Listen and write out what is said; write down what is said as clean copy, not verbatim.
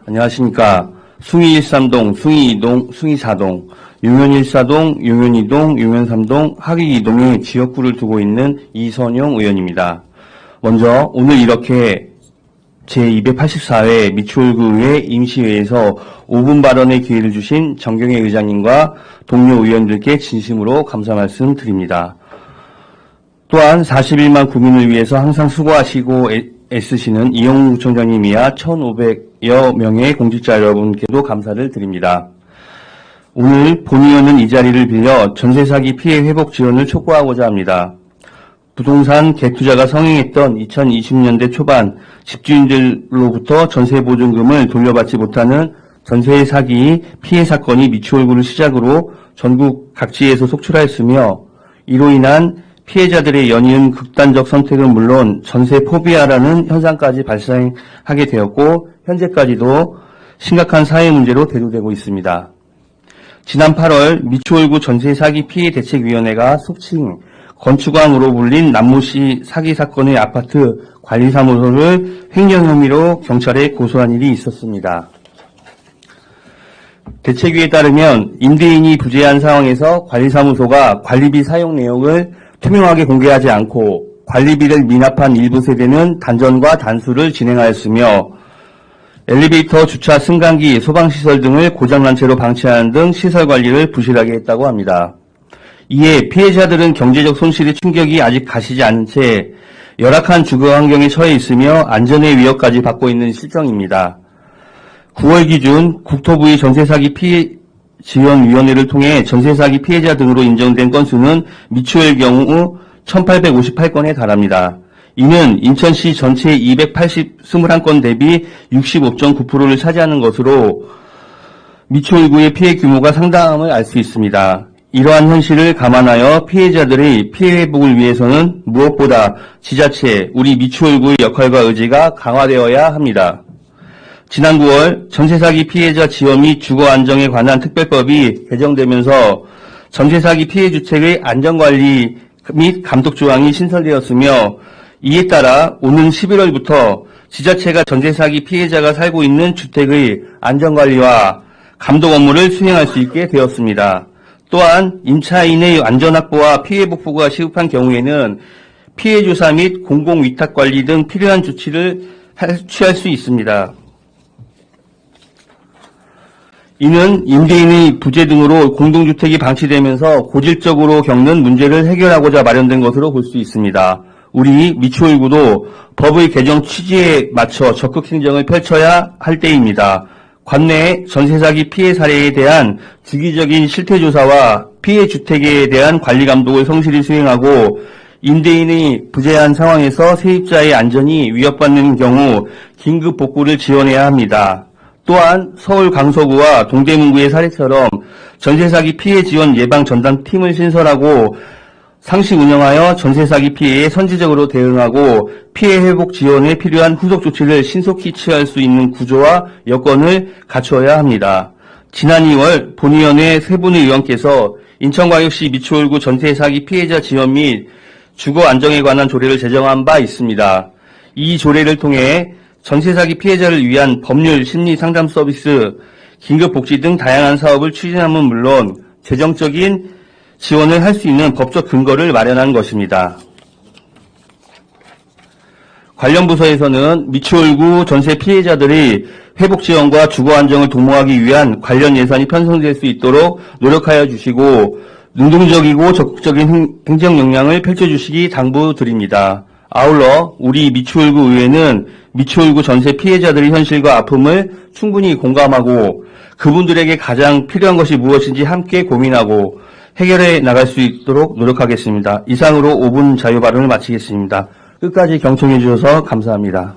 안녕하십니까. 숭이 13동, 숭이 2동, 숭이 4동, 용현 1사동, 용현 2동, 용현 3동, 하기 2동의 지역구를 두고 있는 이선용 의원입니다. 먼저 오늘 이렇게 제284회 미추홀구의회 임시회에서 5분 발언의 기회를 주신 정경혜 의장님과 동료 의원들께 진심으로 감사 말씀 드립니다. 또한 41만 국민을 위해서 항상 수고하시고 애쓰시는 이영웅 구청장님이야 1,500여 명의 공직자 여러분께도 감사를 드립니다. 오늘 본의원은 이 자리를 빌려 전세 사기 피해 회복 지원을 촉구하고자 합니다. 부동산 갭투자가 성행했던 2020년대 초반 집주인들로부터 전세보증금을 돌려받지 못하는 전세 사기 피해 사건이 미추홀구를 시작으로 전국 각지에서 속출하였으며 이로 인한 피해자들의 연이은 극단적 선택은 물론 전세 포비아라는 현상까지 발생하게 되었고 현재까지도 심각한 사회 문제로 대두되고 있습니다. 지난 8월 미추홀구 전세 사기 피해 대책위원회가 속칭 건축왕으로 불린 남모씨 사기 사건의 아파트 관리사무소를 횡령 혐의로 경찰에 고소한 일이 있었습니다. 대책위에 따르면 임대인이 부재한 상황에서 관리사무소가 관리비 사용 내역을 투명하게 공개하지 않고 관리비를 미납한 일부 세대는 단전과 단수를 진행하였으며 엘리베이터 주차 승강기, 소방시설 등을 고장난 채로 방치하는 등 시설 관리를 부실하게 했다고 합니다. 이에 피해자들은 경제적 손실의 충격이 아직 가시지 않은 채 열악한 주거 환경에 처해 있으며 안전의 위협까지 받고 있는 실정입니다. 9월 기준 국토부의 전세사기 피해 지원위원회를 통해 전세사기 피해자 등으로 인정된 건수는 미추홀 경우 1,858건에 달합니다. 이는 인천시 전체 221건 대비 65.9%를 차지하는 것으로 미추홀구의 피해 규모가 상당함을 알 수 있습니다. 이러한 현실을 감안하여 피해자들의 피해 회복을 위해서는 무엇보다 지자체, 우리 미추홀구의 역할과 의지가 강화되어야 합니다. 지난 9월 전세사기 피해자 지원 및 주거 안정에 관한 특별법이 개정되면서 전세사기 피해 주택의 안전관리 및 감독 조항이 신설되었으며 이에 따라 오는 11월부터 지자체가 전세사기 피해자가 살고 있는 주택의 안전관리와 감독 업무를 수행할 수 있게 되었습니다. 또한 임차인의 안전확보와 피해 복구가 시급한 경우에는 피해조사 및 공공위탁관리 등 필요한 조치를 취할 수 있습니다. 이는 임대인의 부재 등으로 공동주택이 방치되면서 고질적으로 겪는 문제를 해결하고자 마련된 것으로 볼 수 있습니다. 우리 미추홀구도 법의 개정 취지에 맞춰 적극 행정을 펼쳐야 할 때입니다. 관내 전세사기 피해 사례에 대한 주기적인 실태조사와 피해 주택에 대한 관리 감독을 성실히 수행하고 임대인이 부재한 상황에서 세입자의 안전이 위협받는 경우 긴급 복구를 지원해야 합니다. 또한 서울 강서구와 동대문구의 사례처럼 전세사기 피해 지원 예방 전담팀을 신설하고 상시 운영하여 전세사기 피해에 선제적으로 대응하고 피해 회복 지원에 필요한 후속 조치를 신속히 취할 수 있는 구조와 여건을 갖추어야 합니다. 지난 2월 본의원의 세 분의 의원께서 인천광역시 미추홀구 전세사기 피해자 지원 및 주거 안정에 관한 조례를 제정한 바 있습니다. 이 조례를 통해 전세사기 피해자를 위한 법률, 심리 상담 서비스, 긴급복지 등 다양한 사업을 추진함은 물론 재정적인 지원을 할 수 있는 법적 근거를 마련한 것입니다. 관련 부서에서는 미추홀구 전세 피해자들의 회복 지원과 주거 안정을 도모하기 위한 관련 예산이 편성될 수 있도록 노력하여 주시고 능동적이고 적극적인 행정 역량을 펼쳐주시기 당부드립니다. 아울러 우리 미추홀구 의회는 미추홀구 전세 피해자들의 현실과 아픔을 충분히 공감하고 그분들에게 가장 필요한 것이 무엇인지 함께 고민하고 해결해 나갈 수 있도록 노력하겠습니다. 이상으로 5분 자유 발언을 마치겠습니다. 끝까지 경청해 주셔서 감사합니다.